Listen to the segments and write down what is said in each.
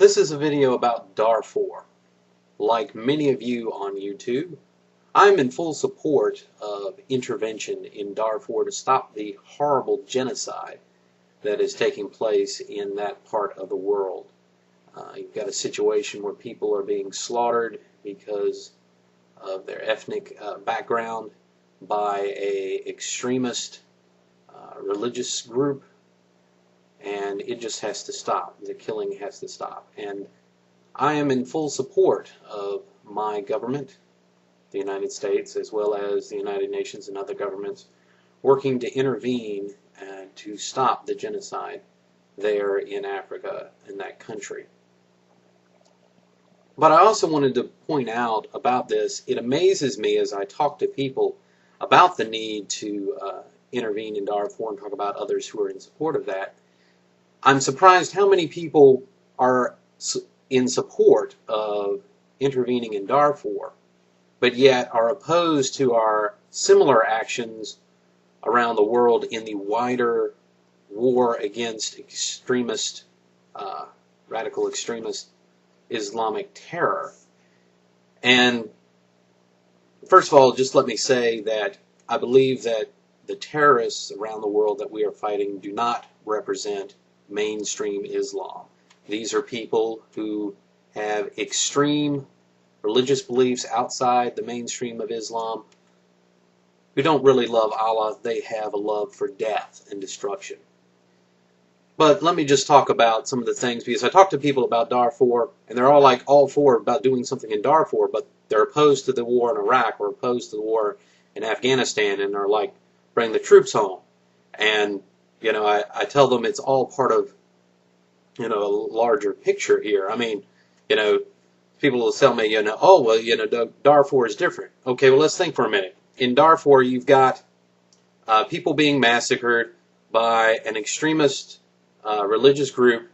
This is a video about Darfur. Like many of you on YouTube, I'm in full support of intervention in Darfur to stop the horrible genocide that is taking place in that part of the world. You've got a situation where people are being slaughtered because of their ethnic background by an extremist religious group, and it just has to stop. The killing has to stop. And I am in full support of my government, the United States, as well as the United Nations and other governments, working to intervene and to stop the genocide there in Africa, in that country. But I also wanted to point out about this, it amazes me as I talk to people about the need to intervene in Darfur and talk about others who are in support of that. I'm surprised how many people are in support of intervening in Darfur, but yet are opposed to our similar actions around the world in the wider war against extremist, radical extremist Islamic terror. And first of all, just let me say that I believe that the terrorists around the world that we are fighting do not represent mainstream Islam. These are people who have extreme religious beliefs outside the mainstream of Islam, who don't really love Allah. They have a love for death and destruction. But let me just talk about some of the things, because I talk to people about Darfur, and they're all for about doing something in Darfur, but they're opposed to the war in Iraq, or opposed to the war in Afghanistan, and they're like, bring the troops home. And I tell them it's all part of, a larger picture here. I mean, people will tell me, oh, well, Darfur is different. Okay, well, let's think for a minute. In Darfur, you've got people being massacred by an extremist religious group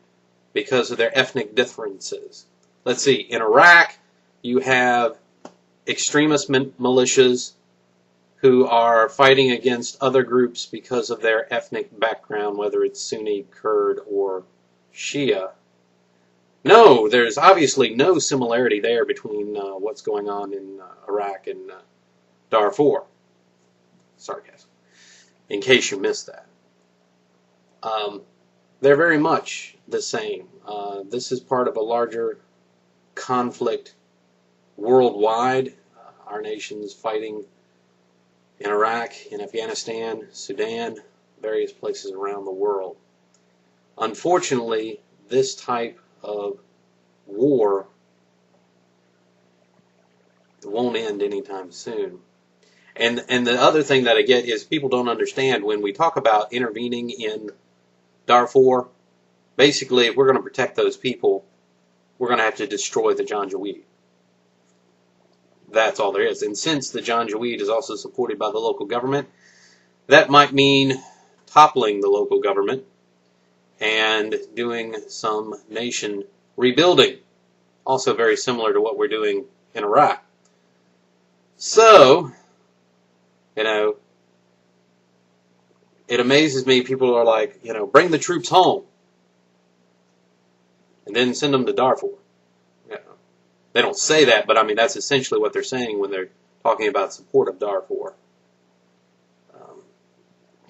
because of their ethnic differences. Let's see, in Iraq, you have extremist militias who are fighting against other groups because of their ethnic background, whether it's Sunni, Kurd, or Shia. No, there's obviously no similarity there between what's going on in Iraq and Darfur. Sarcasm. In case you missed that. They're very much the same. This is part of a larger conflict worldwide. Our nation's fighting in Iraq, in Afghanistan, Sudan, various places around the world. Unfortunately, this type of war won't end anytime soon. And the other thing that I get is people don't understand when we talk about intervening in Darfur, basically if we're going to protect those people, we're going to have to destroy the Janjaweed. That's all there is. And since the Janjaweed is also supported by the local government, that might mean toppling the local government and doing some nation rebuilding. Also very similar to what we're doing in Iraq. So, it amazes me. People are like, bring the troops home and then send them to Darfur. They don't say that, but I mean, that's essentially what they're saying when they're talking about support of Darfur.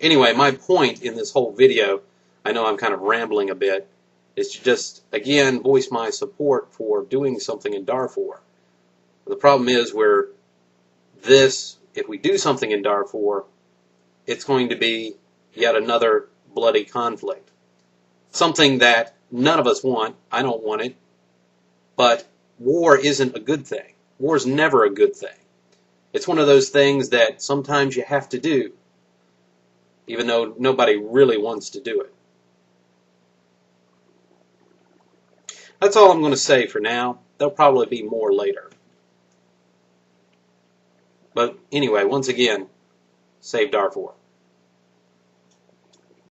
Anyway, my point in this whole video, I know I'm kind of rambling a bit, is to just, again, voice my support for doing something in Darfur. The problem is if we do something in Darfur, it's going to be yet another bloody conflict. Something that none of us want. I don't want it. But war isn't a good thing. War is never a good thing. It's one of those things that sometimes you have to do, even though nobody really wants to do it. That's all I'm going to say for now. There'll probably be more later. But anyway, once again, save Darfur.